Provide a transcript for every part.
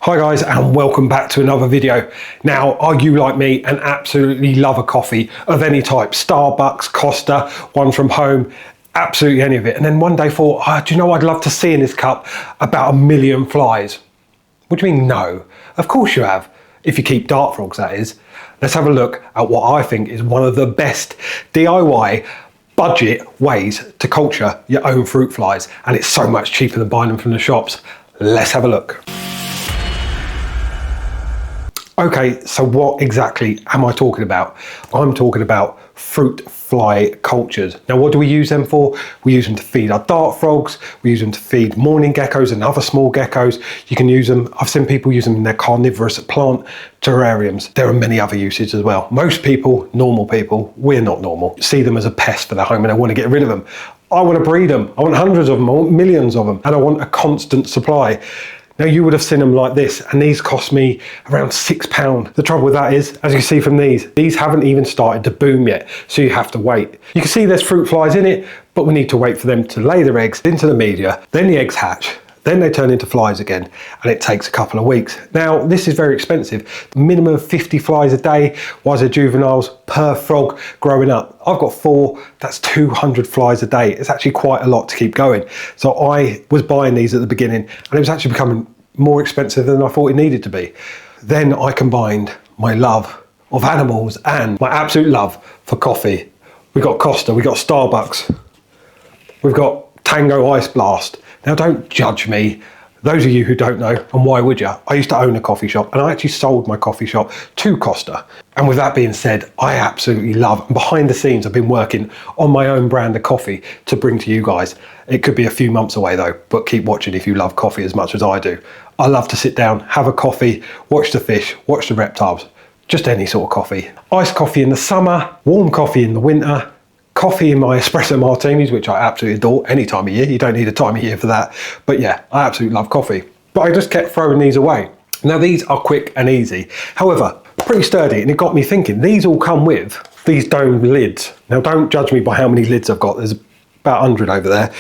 Hi guys, and welcome back to another video. Now, are you like me and absolutely love a coffee of any type? Starbucks, Costa, one from home, absolutely any of it. And then one day thought, do you know what I'd love to see in this cup? About 1 million flies. What do you mean no? Of course you have, if you keep dart frogs that is. Let's have a look at what I think is one of the best DIY budget ways to culture your own fruit flies. And it's so much cheaper than buying them from the shops. Let's have a look. Okay, so what exactly am I talking about? I'm talking about fruit fly cultures. Now, what do we use them for? We use them to feed our dart frogs. We use them to feed mourning geckos and other small geckos. You can use them, I've seen people use them in their carnivorous plant terrariums. There are many other uses as well. Most people, normal people, we're not normal, see them as a pest for their home and they want to get rid of them. I want to breed them. I want hundreds of them, I want millions of them, and I want a constant supply. Now, you would have seen them like this, and these cost me around £6. The trouble with that is, as you can see from these haven't even started to boom yet, so you have to wait. You can see there's fruit flies in it, but we need to wait for them to lay their eggs into the media, then the eggs hatch, then they turn into flies again, and it takes a couple of weeks. Now, this is very expensive. Minimum of 50 flies a day, whilst they're juveniles, per frog growing up. I've got 4, that's 200 flies a day. It's actually quite a lot to keep going. So I was buying these at the beginning, and it was actually becoming more expensive than I thought it needed to be. Then I combined my love of animals and my absolute love for coffee. We got Costa, we got Starbucks, we've got Tango Ice Blast. Now, don't judge me. Those of you who don't know, and why would you? I used to own a coffee shop, and I actually sold my coffee shop to Costa. And with that being said, I absolutely love, and behind the scenes, I've been working on my own brand of coffee to bring to you guys. It could be a few months away though, but keep watching if you love coffee as much as I do. I love to sit down, have a coffee, watch the fish, watch the reptiles, just any sort of coffee. Iced coffee in the summer, warm coffee in the winter, coffee in my espresso martinis, which I absolutely adore any time of year. You don't need a time of year for that. But yeah, I absolutely love coffee. But I just kept throwing these away. Now, these are quick and easy. However, pretty sturdy, and it got me thinking, these all come with these dome lids. Now, don't judge me by how many lids I've got. There's about 100 over there.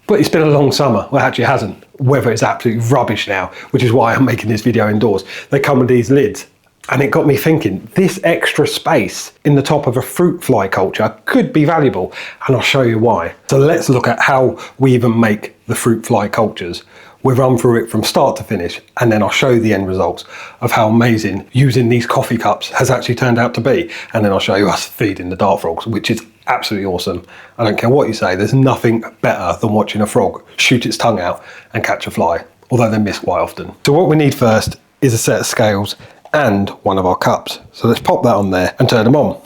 But it's been a long summer. Well, actually it hasn't. Weather is absolutely rubbish now, which is why I'm making this video indoors. They come with these lids. And it got me thinking, this extra space in the top of a fruit fly culture could be valuable, and I'll show you why. So let's look at how we even make the fruit fly cultures. We'll run through it from start to finish, and then I'll show you the end results of how amazing using these coffee cups has actually turned out to be. And then I'll show you us feeding the dart frogs, which is absolutely awesome. I don't care what you say, there's nothing better than watching a frog shoot its tongue out and catch a fly, although they miss quite often. So what we need first is a set of scales and one of our cups. So let's pop that on there and turn them on.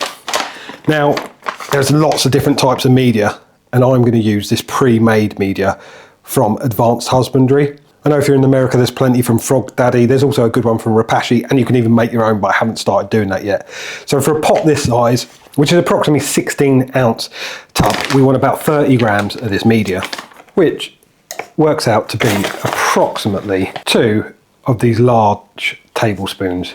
Now, there's lots of different types of media, and I'm going to use this pre-made media from Advanced Husbandry. I know if you're in America, there's plenty from Frog Daddy. There's also a good one from Repurpose, and you can even make your own, but I haven't started doing that yet. So for a pot this size, which is approximately 16-ounce tub, we want about 30 grams of this media, which works out to be approximately 2 of these large tablespoons.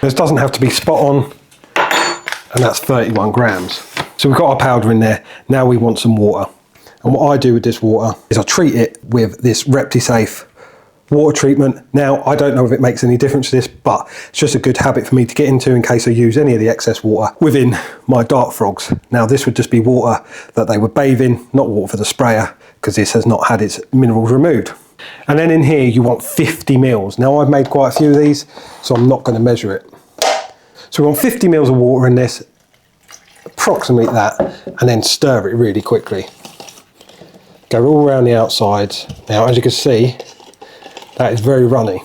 This doesn't have to be spot on, and that's 31 grams. So we've got our powder in there. Now we want some water. And what I do with this water is I treat it with this Reptile water treatment. Now, I don't know if it makes any difference to this, but it's just a good habit for me to get into in case I use any of the excess water within my dart frogs. Now, this would just be water that they would bathe in, not water for the sprayer, because this has not had its minerals removed. And then in here, you want 50 mils. Now, I've made quite a few of these, so I'm not going to measure it. So we want 50 mils of water in this, approximate that, and then stir it really quickly. Go all around the outsides. Now, as you can see, that is very runny.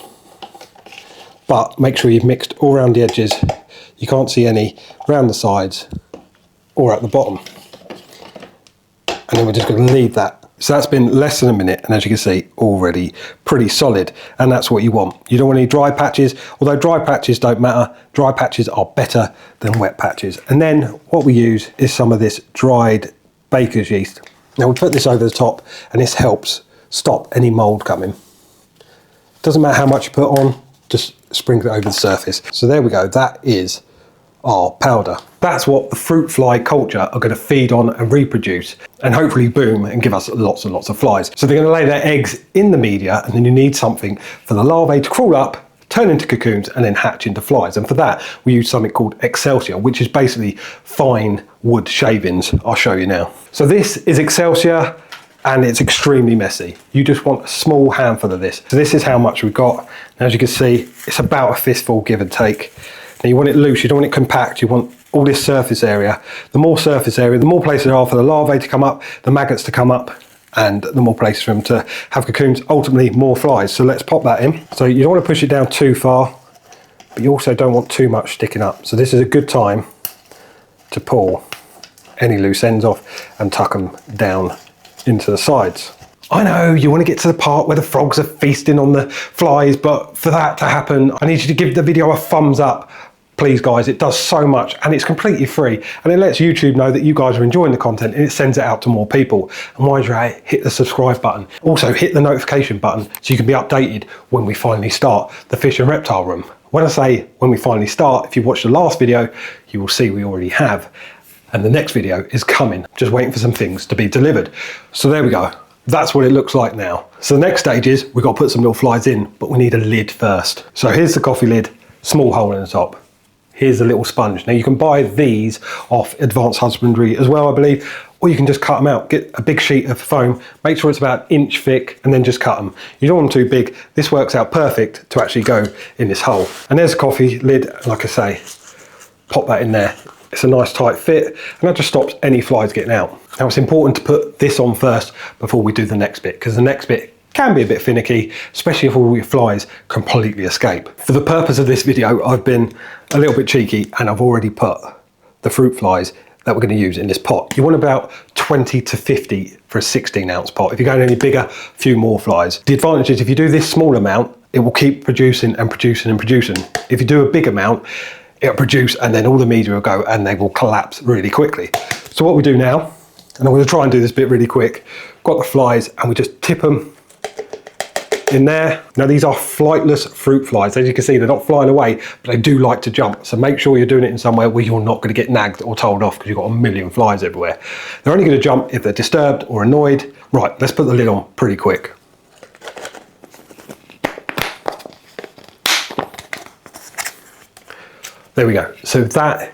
But make sure you've mixed all around the edges. You can't see any around the sides or at the bottom. And then we're just going to leave that. So that's been less than a minute, and as you can see, already pretty solid, and that's what you want. You don't want any dry patches, although dry patches don't matter. Dry patches are better than wet patches. And then what we use is some of this dried baker's yeast. Now we put this over the top, and this helps stop any mould coming. Doesn't matter how much you put on, just sprinkle it over the surface. So there we go, that is our powder. That's what the fruit fly culture are going to feed on and reproduce, and hopefully boom and give us lots and lots of flies. So they're going to lay their eggs in the media, and then you need something for the larvae to crawl up, turn into cocoons, and then hatch into flies. And for that, we use something called Excelsior, which is basically fine wood shavings. I'll show you now. So this is Excelsior, and it's extremely messy. You just want a small handful of this. So this is how much we've got. And as you can see, it's about a fistful, give and take. Now you want it loose, you don't want it compact, you want all this surface area. The more surface area, the more places there are for the larvae to come up, the maggots to come up, and the more places for them to have cocoons, ultimately more flies. So let's pop that in. So you don't want to push it down too far, but you also don't want too much sticking up. So this is a good time to pull any loose ends off and tuck them down into the sides. I know you want to get to the part where the frogs are feasting on the flies, but for that to happen, I need you to give the video a thumbs up. Please guys, it does so much and it's completely free, and it lets YouTube know that you guys are enjoying the content and it sends it out to more people. And while you're at it, hit the subscribe button. Also hit the notification button so you can be updated when we finally start the fish and reptile room. When I say when we finally start, if you've watched the last video, you will see we already have. And the next video is coming, just waiting for some things to be delivered. So there we go. That's what it looks like now. So the next stage is we've got to put some little flies in, but we need a lid first. So here's the coffee lid, small hole in the top. Here's the little sponge. Now you can buy these off Advanced Husbandry as well, I believe, or you can just cut them out. Get a big sheet of foam, make sure it's about an inch thick, and then just cut them. You don't want them too big. This works out perfect to actually go in this hole. And there's a coffee lid, like I say, pop that in there. It's a nice tight fit, and that just stops any flies getting out. Now it's important to put this on first before we do the next bit, because the next bit can be a bit finicky, especially if all your flies completely escape. For the purpose of this video, I've been a little bit cheeky and I've already put the fruit flies that we're going to use in this pot. You want about 20 to 50 for a 16-ounce pot. If you're going any bigger, a few more flies. The advantage is if you do this small amount, it will keep producing and producing and producing. If you do a big amount, it'll produce and then all the media will go and they will collapse really quickly. So what we do now, and I'm going to try and do this bit really quick, got the flies and we just tip them in there. Now these are flightless fruit flies. As you can see, they're not flying away, but they do like to jump. So make sure you're doing it in somewhere where you're not going to get nagged or told off because you've got a million flies everywhere. They're only going to jump if they're disturbed or annoyed. Right, let's put the lid on pretty quick. There we go. So that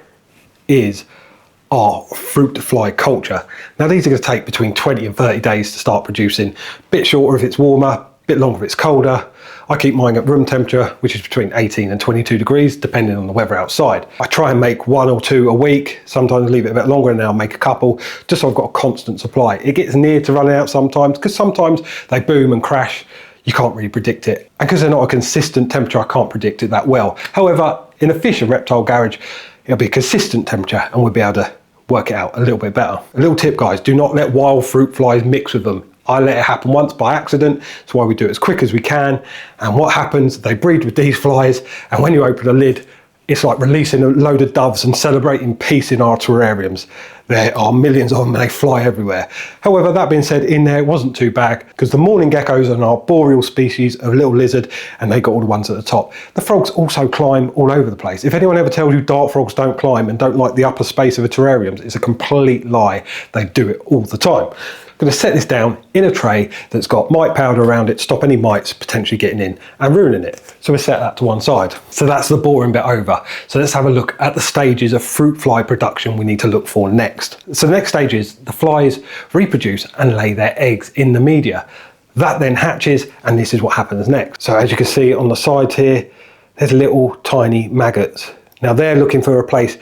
is our fruit fly culture. Now these are going to take between 20 and 30 days to start producing. A bit shorter if it's warmer, a bit longer if it's colder. I keep mine at room temperature, which is between 18 and 22 degrees, depending on the weather outside. I try and make 1 or 2 a week, sometimes leave it a bit longer and then I'll make a couple, just so I've got a constant supply. It gets near to running out sometimes, because sometimes they boom and crash. You can't really predict it. And because they're not a consistent temperature, I can't predict it that well. However, in a fish and reptile garage, it'll be a consistent temperature and we'll be able to work it out a little bit better. A little tip, guys, do not let wild fruit flies mix with them. I let it happen once by accident. That's why we do it as quick as we can. And what happens, they breed with these flies, and when you open the lid, it's like releasing a load of doves and celebrating peace in our terrariums. There are millions of them and they fly everywhere. However, that being said, in there it wasn't too bad, because the mourning geckos are an arboreal species of little lizard and they got all the ones at the top. The frogs also climb all over the place. If anyone ever tells you dart frogs don't climb and don't like the upper space of a terrarium, it's a complete lie. They do it all the time. I'm going to set this down in a tray that's got mite powder around it to stop any mites potentially getting in and ruining it. So we set that to one side. So that's the boring bit over. So let's have a look at the stages of fruit fly production we need to look for next. So the next stage is the flies reproduce and lay their eggs in the media. That then hatches, and this is what happens next. So as you can see on the sides here, there's little tiny maggots. Now they're looking for a place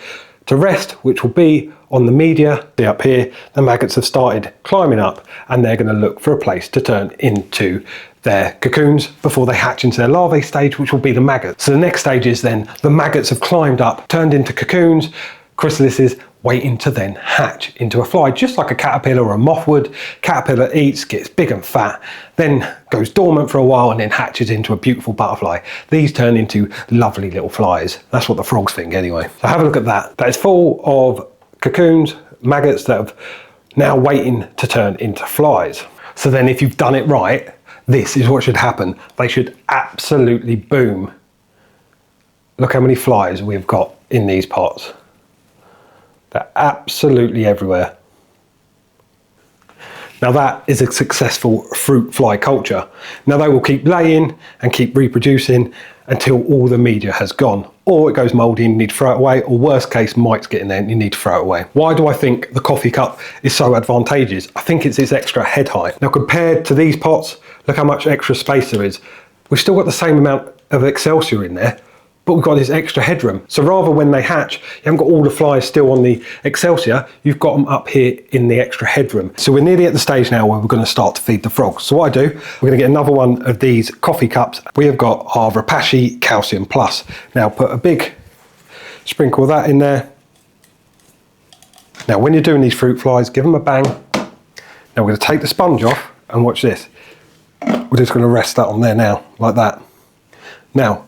to rest, which will be on the media. See up here, the maggots have started climbing up and they're going to look for a place to turn into their cocoons before they hatch into their larvae stage, which will be the maggots. So the next stage is then the maggots have climbed up, turned into cocoons, chrysalises, waiting to then hatch into a fly, just like a caterpillar or a moth would. Caterpillar eats, gets big and fat, then goes dormant for a while and then hatches into a beautiful butterfly. These turn into lovely little flies. That's what the frogs think anyway. So have a look at that. That is full of cocoons, maggots that have now waiting to turn into flies. So then if you've done it right, this is what should happen. They should absolutely boom. Look how many flies we've got in these pots. They're absolutely everywhere. Now that is a successful fruit fly culture. Now they will keep laying and keep reproducing until all the media has gone, or it goes mouldy and you need to throw it away, or worst case, mites get in there and you need to throw it away. Why do I think the coffee cup is so advantageous? I think it's its extra head height. Now compared to these pots, look how much extra space there is. We've still got the same amount of excelsior in there, but we've got this extra headroom. So rather when they hatch, you haven't got all the flies still on the excelsior, you've got them up here in the extra headroom. So we're nearly at the stage now where we're going to start to feed the frogs. So what I do, we're going to get another one of these coffee cups. We have got our Repurpose Calcium Plus. Now put a big sprinkle of that in there. Now when you're doing these fruit flies, give them a bang. Now we're going to take the sponge off and watch this. We're just going to rest that on there now, like that. Now,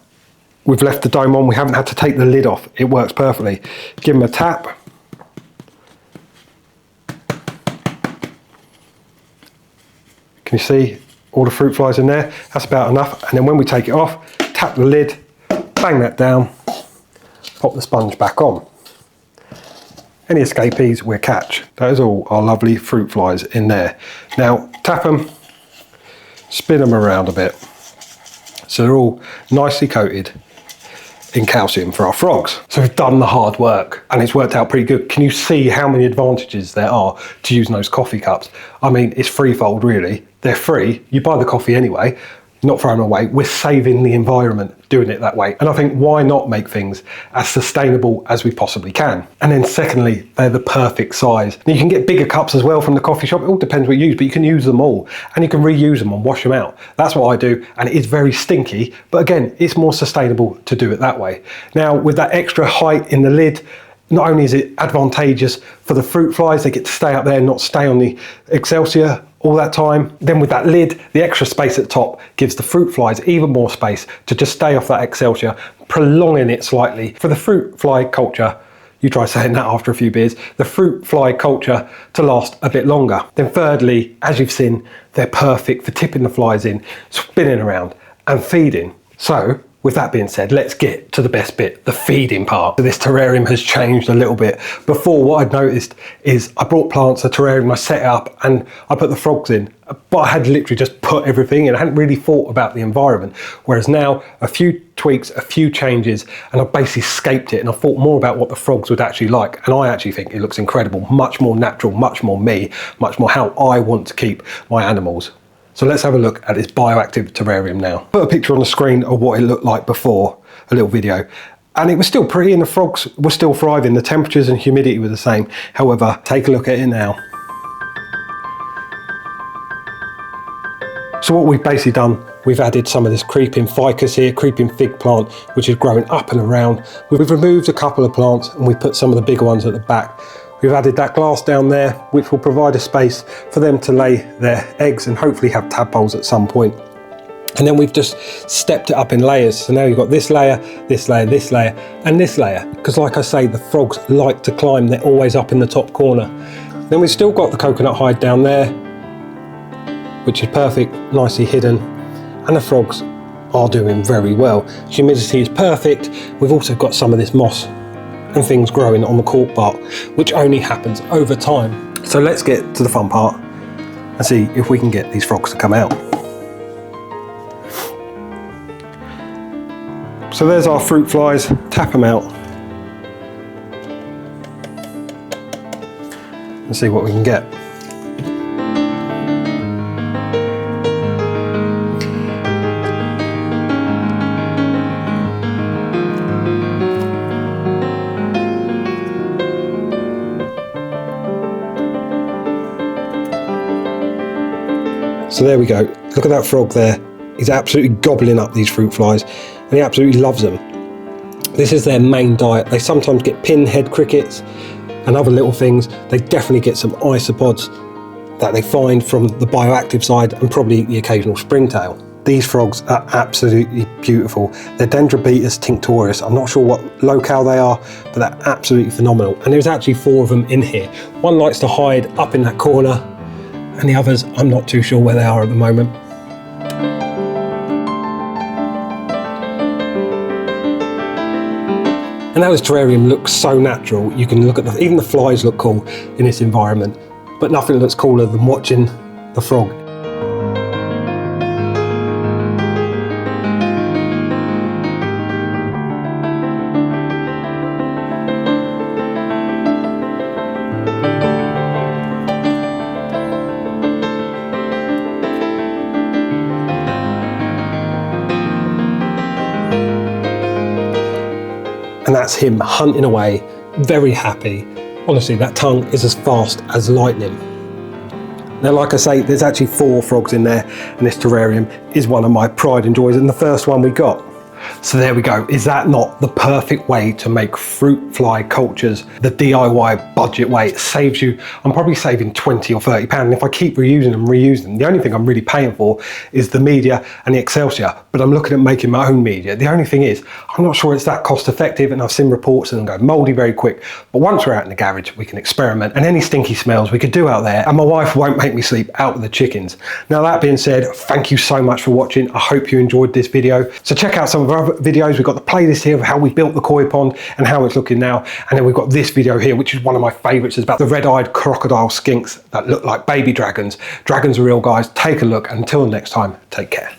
we've left the dome on, we haven't had to take the lid off. It works perfectly. Give them a tap. Can you see all the fruit flies in there? That's about enough. And then when we take it off, tap the lid, bang that down, pop the sponge back on. Any escapees, we'll catch. That is all our lovely fruit flies in there. Now, tap them, spin them around a bit. So they're all nicely coated in calcium for our frogs. So we've done the hard work and it's worked out pretty good. Can you see how many advantages there are to using those coffee cups? I mean, it's threefold really. They're free, you buy the coffee anyway, not throwing them away. We're saving the environment doing it that way. And I think why not make things as sustainable as we possibly can? And then secondly, they're the perfect size. Now you can get bigger cups as well from the coffee shop. It all depends what you use, but you can use them all and you can reuse them and wash them out. That's what I do. And it is very stinky, but again, it's more sustainable to do it that way. Now with that extra height in the lid, not only is it advantageous for the fruit flies, they get to stay up there and not stay on the excelsior all that time. Then with that lid, the extra space at the top gives the fruit flies even more space to just stay off that excelsior, prolonging it slightly. For the fruit fly culture, you try saying that after a few beers, the fruit fly culture to last a bit longer. Then thirdly, as you've seen, they're perfect for tipping the flies in, spinning around and feeding. So with that being said, let's get to the best bit, the feeding part. This terrarium has changed a little bit. Before, what I'd noticed is I brought plants, a terrarium, I set it up and I put the frogs in, but I had literally just put everything in. I hadn't really thought about the environment. Whereas now, a few tweaks, a few changes, and I basically scaped it and I thought more about what the frogs would actually like. And I actually think it looks incredible, much more natural, much more me, much more how I want to keep my animals. So let's have a look at this bioactive terrarium now. Put a picture on the screen of what it looked like before, a little video. And it was still pretty and the frogs were still thriving. The temperatures and humidity were the same. However, take a look at it now. So what we've basically done, we've added some of this creeping ficus here, creeping fig plant, which is growing up and around. We've removed a couple of plants and we've put some of the bigger ones at the back. We've added that glass down there, which will provide a space for them to lay their eggs and hopefully have tadpoles at some point. And then we've just stepped it up in layers. So now you've got this layer, this layer, this layer, and this layer. Because like I say, the frogs like to climb, they're always up in the top corner. Then we've still got the coconut hide down there, which is perfect, nicely hidden. And the frogs are doing very well. Humidity is perfect. We've also got some of this moss and things growing on the cork bark, which only happens over time. So let's get to the fun part and see if we can get these frogs to come out. So there's our fruit flies, tap them out and see what we can get. So there we go, look at that frog there. He's absolutely gobbling up these fruit flies and he absolutely loves them. This is their main diet. They sometimes get pinhead crickets and other little things. They definitely get some isopods that they find from the bioactive side and probably the occasional springtail. These frogs are absolutely beautiful. They're Dendrobetus tinctorius. I'm not sure what locale they are, but they're absolutely phenomenal. And there's actually 4 of them in here. One likes to hide up in that corner, and the others, I'm not too sure where they are at the moment. And now this terrarium looks so natural. You can look at even the flies look cool in this environment, but nothing looks cooler than watching the frog. And that's him hunting away, very happy. Honestly, that tongue is as fast as lightning. Now, like I say, there's actually 4 frogs in there, and this terrarium is one of my pride and joys, and the first one we got. So there we go. Is that not the perfect way to make fruit fly cultures the DIY budget way? It saves you, I'm probably saving 20 or 30 pounds. And if I keep reusing them, the only thing I'm really paying for is the media and the Excelsior, but I'm looking at making my own media. The only thing is, I'm not sure it's that cost effective, and I've seen reports and go mouldy very quick. But once we're out in the garage, we can experiment, and any stinky smells we could do out there, and my wife won't make me sleep out with the chickens. Now, that being said, thank you so much for watching. I hope you enjoyed this video. So check out some of our other videos. We've got the playlist here of how we built the koi pond and how it's looking now, and then we've got this video here, which is one of my favorites. It's about the red-eyed crocodile skinks that look like baby dragons. Dragons are real, guys. Take a look, and until next time, take care.